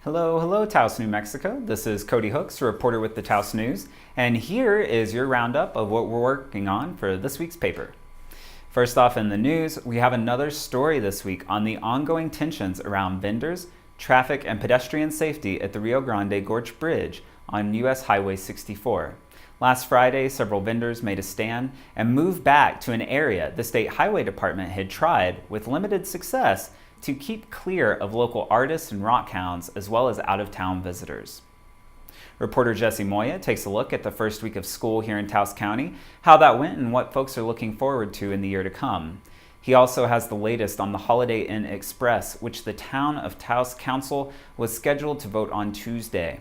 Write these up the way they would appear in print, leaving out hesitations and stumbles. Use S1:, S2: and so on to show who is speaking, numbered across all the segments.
S1: Hello, Taos, New Mexico. This is Cody Hooks, reporter with the Taos News, and here is your roundup of what we're working on for this week's paper. First off in the news, we have another story this week on the ongoing tensions around vendors, traffic, and pedestrian safety at the Rio Grande Gorge Bridge on U.S. Highway 64. Last Friday, several vendors made a stand and moved back to an area the State Highway Department had tried, with limited success, to keep clear of local artists and rock hounds as well as out-of-town visitors. Reporter Jesse Moya takes a look at the first week of school here in Taos County, how that went and what folks are looking forward to in the year to come. He also has the latest on the Holiday Inn Express, which the Town of Taos Council was scheduled to vote on Tuesday.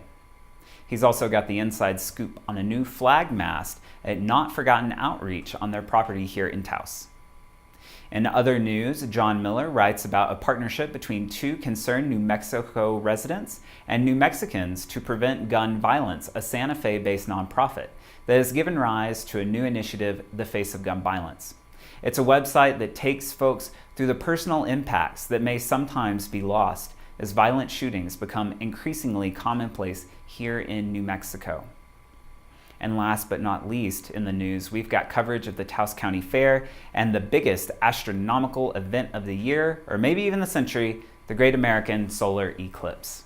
S1: He's also got the inside scoop on a new flag mast at Not Forgotten Outreach on their property here in Taos. In other news, John Miller writes about a partnership between two concerned New Mexico residents and New Mexicans to prevent gun violence, a Santa Fe-based nonprofit that has given rise to a new initiative, The Face of Gun Violence. It's a website that takes folks through the personal impacts that may sometimes be lost as violent shootings become increasingly commonplace here in New Mexico. And last but not least in the news, we've got coverage of the Taos County Fair and the biggest astronomical event of the year, or maybe even the century, the Great American Solar Eclipse.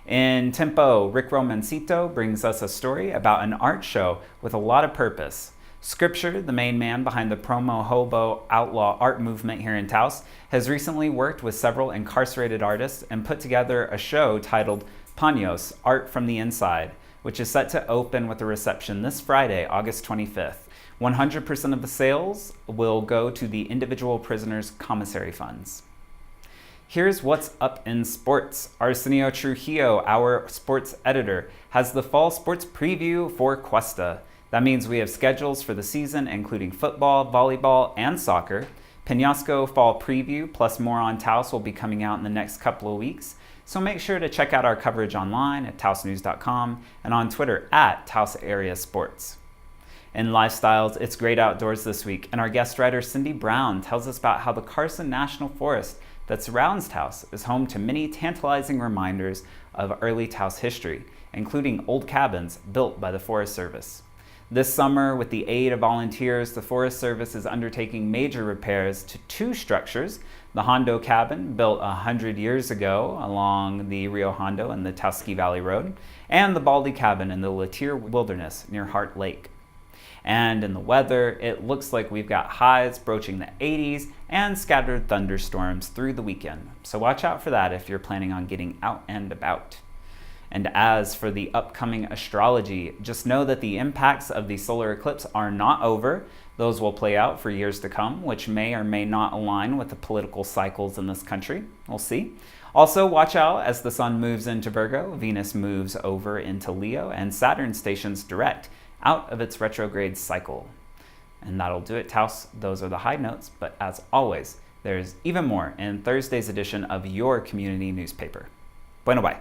S1: In Tempo, Rick Romancito brings us a story about an art show with a lot of purpose. Scripture, the main man behind the promo hobo outlaw art movement here in Taos, has recently worked with several incarcerated artists and put together a show titled Paños, Art from the Inside, which is set to open with a reception this Friday, August 25th. 100% of the sales will go to the individual prisoners' commissary funds. Here's what's up in sports. Arsenio Trujillo, our sports editor, has the fall sports preview for Cuesta. That means we have schedules for the season, including football, volleyball, and soccer. Peñasco fall preview, plus more on Taos, will be coming out in the next couple of weeks. So make sure to check out our coverage online at taosnews.com and on Twitter at Taos Area Sports. In lifestyles, it's great outdoors this week, and our guest writer Cindy Brown tells us about how the Carson National Forest that surrounds Taos is home to many tantalizing reminders of early Taos history, including old cabins built by the Forest Service. This summer, with the aid of volunteers, the Forest Service is undertaking major repairs to two structures: the Hondo Cabin, built 100 years ago along the Rio Hondo and the Taos Ski Valley Road, and the Baldy Cabin in the Latier Wilderness near Heart Lake. And in the weather, it looks like we've got highs broaching the 80s and scattered thunderstorms through the weekend. So watch out for that if you're planning on getting out and about. And as for the upcoming astrology, just know that the impacts of the solar eclipse are not over. Those will play out for years to come, which may or may not align with the political cycles in this country. We'll see. Also, watch out as the sun moves into Virgo, Venus moves over into Leo, and Saturn stations direct out of its retrograde cycle. And that'll do it, Taos. Those are the high notes, but as always, there's even more in Thursday's edition of your community newspaper. Bueno, bye.